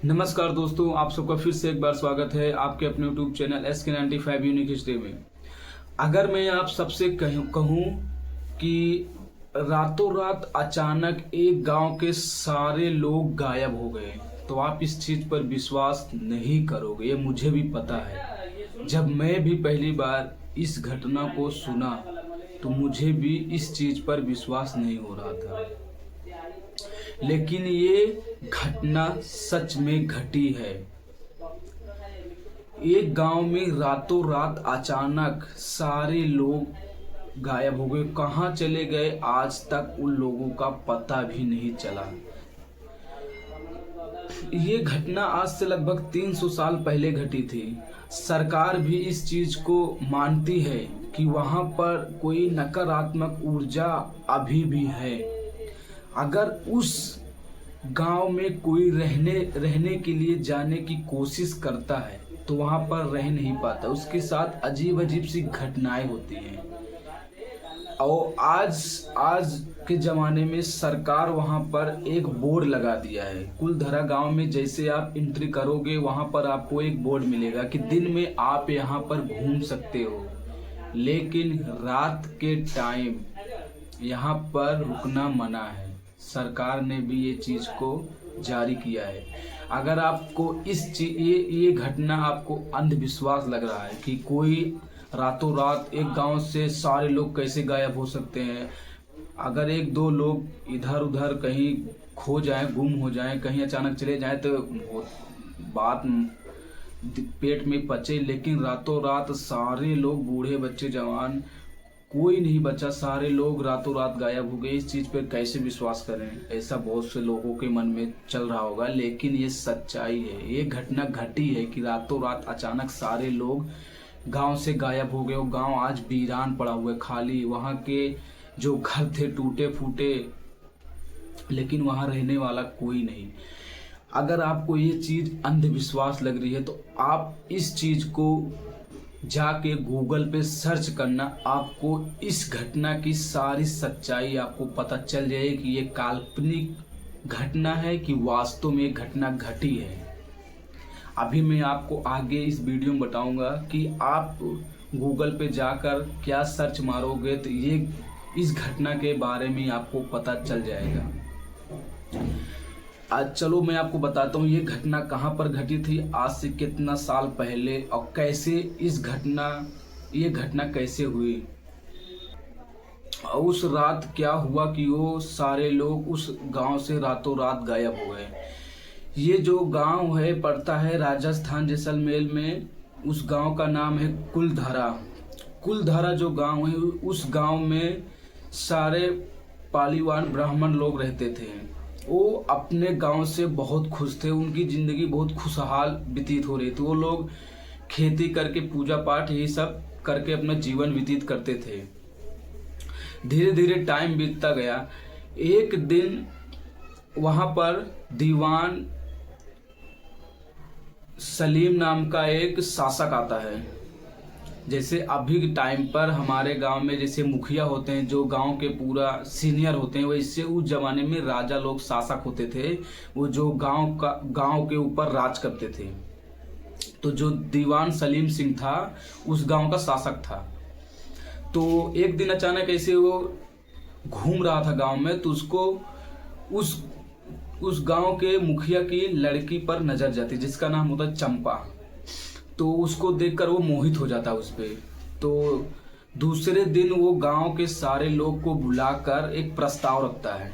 नमस्कार दोस्तों, आप सबका फिर से एक बार स्वागत है आपके अपने YouTube channel SK95 unique history में। अगर मैं आप सबसे कहूँ कि रातों रात अचानक एक गांव के सारे लोग गायब हो गए तो आप इस चीज़ पर विश्वास नहीं करोगे। ये मुझे भी पता है। जब मैं भी पहली बार इस घटना को सुना तो मुझे भी इस चीज़ पर विश्वास नहीं हो रहा था, लेकिन ये घटना सच में घटी है। एक गांव में रातों रात अचानक सारे लोग गायब हो गए। कहां चले गए आज तक उन लोगों का पता भी नहीं चला। ये घटना आज से लगभग 300 साल पहले घटी थी। सरकार भी इस चीज को मानती है कि वहां पर कोई नकारात्मक ऊर्जा अभी भी है। अगर उस गांव में कोई रहने के लिए जाने की कोशिश करता है तो वहां पर रह नहीं पाता। उसके साथ अजीब अजीब सी घटनाएं होती हैं। और आज के ज़माने में सरकार वहां पर एक बोर्ड लगा दिया है। कुलधरा गांव में जैसे आप एंट्री करोगे वहां पर आपको एक बोर्ड मिलेगा कि दिन में आप यहां पर घूम सकते हो, लेकिन रात के टाइम यहां पर रुकना मना है। सरकार ने भी ये चीज़ को जारी किया है। अगर आपको ये घटना आपको अंधविश्वास लग रहा है कि कोई रातों रात एक गांव से सारे लोग कैसे गायब हो सकते हैं, अगर एक दो लोग इधर उधर कहीं खो जाएं, गुम हो जाएं, कहीं अचानक चले जाएं तो बात पेट में पचे, लेकिन रातों रात सारे लोग, बूढ़े बच्चे जवान, कोई नहीं बचा, सारे लोग रातों रात गायब हो गए। इस चीज़ पर कैसे विश्वास करें? ऐसा बहुत से लोगों के मन में चल रहा होगा, लेकिन ये सच्चाई है। ये घटना घटी है कि रातों रात अचानक सारे लोग गांव से गायब हो गए। वो गांव आज वीरान पड़ा हुआ है, खाली। वहाँ के जो घर थे टूटे फूटे, लेकिन वहाँ रहने वाला कोई नहीं। अगर आपको ये चीज़ अंधविश्वास लग रही है तो आप इस चीज़ को जाके गूगल पे सर्च करना। आपको इस घटना की सारी सच्चाई आपको पता चल जाएगी कि ये काल्पनिक घटना है कि वास्तव में घटना घटी है। अभी मैं आपको आगे इस वीडियो में बताऊंगा कि आप गूगल पे जाकर क्या सर्च मारोगे तो ये इस घटना के बारे में आपको पता चल जाएगा। आज चलो मैं आपको बताता हूँ ये घटना कहाँ पर घटी थी, आज से कितना साल पहले, और कैसे ये घटना कैसे हुई। और उस रात क्या हुआ कि वो सारे लोग उस गांव से रातों रात गायब हो गए। ये जो गांव है पड़ता है राजस्थान जैसलमेर में। उस गांव का नाम है कुलधरा। कुलधरा जो गांव है, उस गांव में सारे पालीवान ब्राह्मण लोग रहते थे। वो अपने गांव से बहुत खुश थे। उनकी ज़िंदगी बहुत खुशहाल व्यतीत हो रही थी। वो लोग खेती करके, पूजा पाठ, यही सब करके अपना जीवन व्यतीत करते थे। धीरे धीरे टाइम बीतता गया। एक दिन वहाँ पर दीवान सलीम नाम का एक शासक आता है। जैसे अभी के टाइम पर हमारे गांव में जैसे मुखिया होते हैं, जो गांव के पूरा सीनियर होते हैं, वैसे उस जमाने में राजा लोग शासक होते थे। वो जो गांव के ऊपर राज करते थे। तो जो दीवान सलीम सिंह था उस गांव का शासक था। तो एक दिन अचानक ऐसे वो घूम रहा था गांव में, तो उसको उस गांव के मुखिया की लड़की पर नजर जाती, जिसका नाम होता चंपा। तो उसको देखकर वो मोहित हो जाता उस पे। तो दूसरे दिन वो गांव के सारे लोग को बुलाकर एक प्रस्ताव रखता है।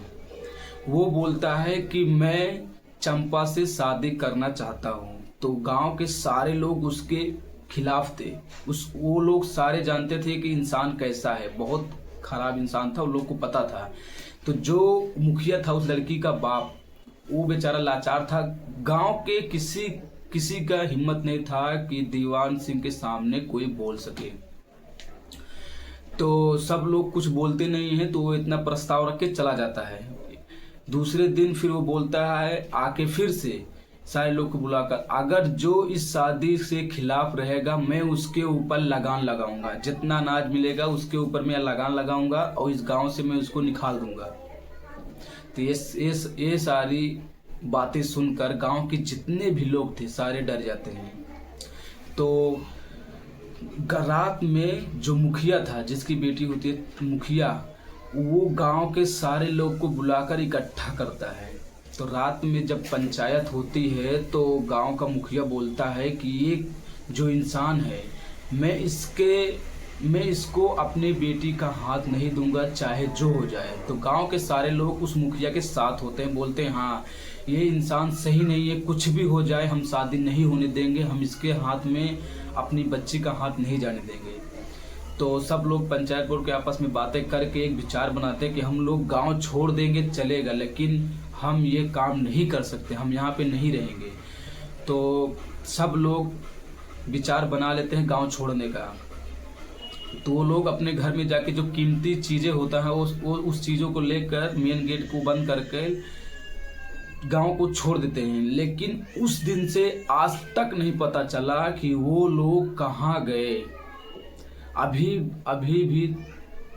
वो बोलता है कि मैं चंपा से शादी करना चाहता हूँ। तो गांव के सारे लोग उसके खिलाफ थे। वो लोग सारे जानते थे कि इंसान कैसा है, बहुत खराब इंसान था, उन लोग को पता था। तो जो मुखिया था, उस लड़की का बाप, वो बेचारा लाचार था। गांव के किसी का हिम्मत नहीं था कि दीवान सिंह के सामने कोई बोल सके। तो सब लोग कुछ बोलते नहीं हैं, तो वो इतना प्रस्ताव रख के चला जाता है। दूसरे दिन फिर वो बोलता है आके फिर से सारे लोग को बुलाकर, अगर जो इस शादी से खिलाफ रहेगा मैं उसके ऊपर लगान लगाऊंगा। जितना अनाज मिलेगा उसके ऊपर मैं लगान लगाऊंगा और इस गांव से मैं उसको निकाल दूंगा। तो ये सारी बातें सुनकर गांव के जितने भी लोग थे सारे डर जाते हैं। तो रात में जो मुखिया था, जिसकी बेटी होती है मुखिया, वो गांव के सारे लोग को बुलाकर इकट्ठा करता है। तो रात में जब पंचायत होती है तो गांव का मुखिया बोलता है कि ये जो इंसान है, मैं इसको अपनी बेटी का हाथ नहीं दूंगा, चाहे जो हो जाए। तो गांव के सारे लोग उस मुखिया के साथ होते हैं, बोलते हैं हाँ ये इंसान सही नहीं है, कुछ भी हो जाए हम शादी नहीं होने देंगे, हम इसके हाथ में अपनी बच्ची का हाथ नहीं जाने देंगे। तो सब लोग पंचायत बोर्ड के आपस में बातें करके एक विचार बनाते हैं कि हम लोग गांव छोड़ देंगे चलेगा, लेकिन हम ये काम नहीं कर सकते, हम यहाँ पे नहीं रहेंगे। तो सब लोग विचार बना लेते हैं गांव छोड़ने का। तो वो लोग अपने घर में जाके जो कीमती चीज़ें होता है उस चीज़ों को लेकर मेन गेट को बंद करके गांव को छोड़ देते हैं। लेकिन उस दिन से आज तक नहीं पता चला कि वो लोग कहाँ गए। अभी भी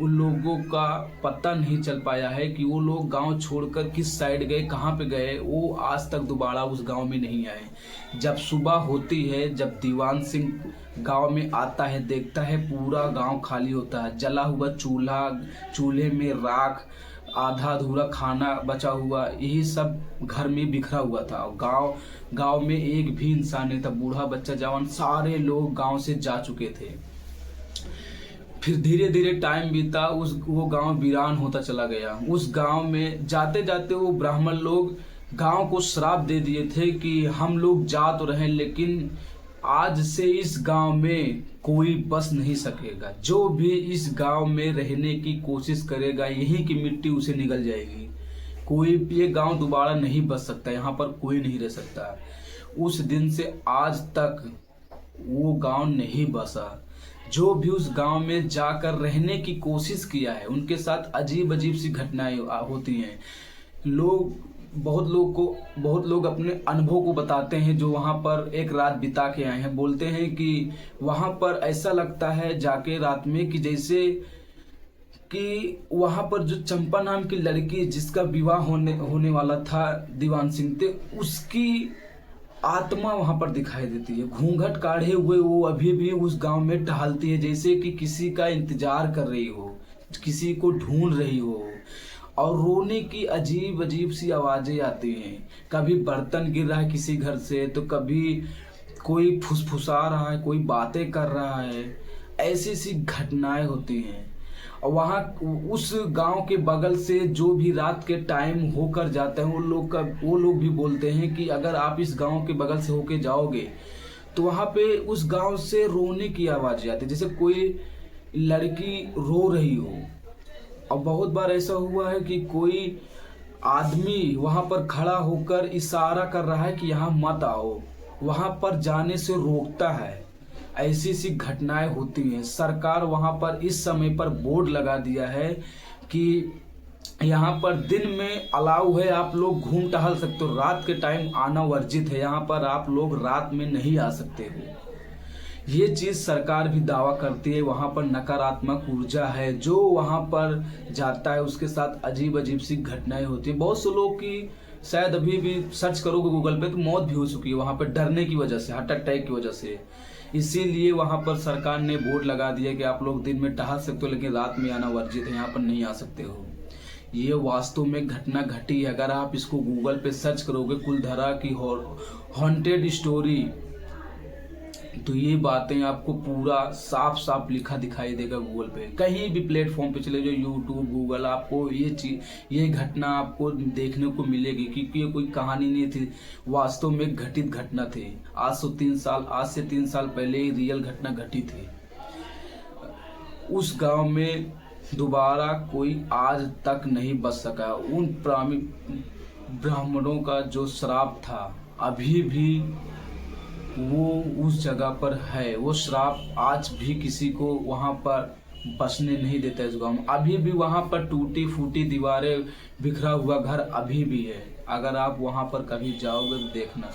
उन लोगों का पता नहीं चल पाया है कि वो लोग गांव छोड़कर किस साइड गए, कहाँ पे गए। वो आज तक दोबारा उस गांव में नहीं आए। जब सुबह होती है, जब दीवान सिंह गांव में आता है, देखता है पूरा गांव खाली होता है, जला हुआ चूल्हे में राख, आधा अधूरा खाना बचा हुआ, यही सब घर में बिखरा हुआ था। गांव में एक भी इंसान नहीं था, बूढ़ा बच्चा जवान सारे लोग गांव से जा चुके थे। फिर धीरे धीरे टाइम बीता, वो गांव वीरान होता चला गया। उस गांव में जाते जाते वो ब्राह्मण लोग गांव को श्राप दे दिए थे कि हम लोग जा तो रहे, लेकिन आज से इस गांव में कोई बस नहीं सकेगा। जो भी इस गांव में रहने की कोशिश करेगा, यहीं की मिट्टी उसे निगल जाएगी। कोई ये गांव दोबारा नहीं बस सकता, यहाँ पर कोई नहीं रह सकता। उस दिन से आज तक वो गांव नहीं बसा। जो भी उस गांव में जाकर रहने की कोशिश किया है, उनके साथ अजीब अजीब सी घटनाएं होती हैं। बहुत लोग अपने अनुभव को बताते हैं जो वहां पर एक रात बिता के आए हैं। बोलते हैं कि वहां पर ऐसा लगता है जाके रात में कि जैसे कि वहां पर जो चंपा नाम की लड़की जिसका विवाह होने वाला था दीवान सिंह से, उसकी आत्मा वहां पर दिखाई देती है। घूंघट काढ़े हुए वो अभी भी उस गांव में टहलती है, जैसे कि किसी का इंतजार कर रही हो, किसी को ढूंढ रही हो। और रोने की अजीब अजीब सी आवाजें आती हैं। कभी बर्तन गिर रहा है किसी घर से, तो कभी कोई फुसफुसा रहा है, कोई बातें कर रहा है। ऐसी सी घटनाएं होती हैं। और वहाँ उस गांव के बगल से जो भी रात के टाइम होकर जाते हैं, वो लोग भी बोलते हैं कि अगर आप इस गांव के बगल से होके जाओगे तो वहाँ पे उस गांव से रोने की आवाज़ आती है, जैसे कोई लड़की रो रही हो। और बहुत बार ऐसा हुआ है कि कोई आदमी वहाँ पर खड़ा होकर इशारा कर रहा है कि यहाँ मत आओ, वहाँ पर जाने से रोकता है। ऐसी सी घटनाएं होती हैं। सरकार वहां पर इस समय पर बोर्ड लगा दिया है कि यहाँ पर दिन में अलाउ है, आप लोग घूम टहल सकते हो, रात के टाइम आना वर्जित है, यहाँ पर आप लोग रात में नहीं आ सकते हो। ये चीज़ सरकार भी दावा करती है। वहाँ पर नकारात्मक ऊर्जा है, जो वहाँ पर जाता है उसके साथ अजीब अजीब सी घटनाएं होती है। बहुत से लोग की शायद अभी भी सर्च करोगे गूगल पे तो मौत भी हो चुकी है वहाँ पर, डरने की वजह से, हार्ट अटैक की वजह से। इसीलिए वहाँ पर सरकार ने बोर्ड लगा दिया कि आप लोग दिन में टहल सकते हो, लेकिन रात में आना वर्जित है, यहाँ पर नहीं आ सकते हो। ये वास्तव में घटना घटी है। अगर आप इसको गूगल पे सर्च करोगे कुलधरा की हॉन्टेड स्टोरी, तो ये बातें आपको पूरा साफ साफ लिखा दिखाई देगा गूगल पे। कहीं भी प्लेटफॉर्म पे चले जाओ, यूट्यूब, गूगल, आपको ये घटना आपको देखने को मिलेगी, क्योंकि ये कोई कहानी नहीं थी, वास्तव में घटित घटना थी। आज से 3 साल पहले ही रियल घटना घटी थी। उस गांव में दोबारा कोई आज तक नहीं बच सका। उन ब्राह्मणों का जो श्राप था अभी भी वो उस जगह पर है। वो श्राप आज भी किसी को वहाँ पर बसने नहीं देता। इस गाँव में अभी भी वहाँ पर टूटी फूटी दीवारें, बिखरा हुआ घर अभी भी है। अगर आप वहाँ पर कभी जाओगे तो देखना।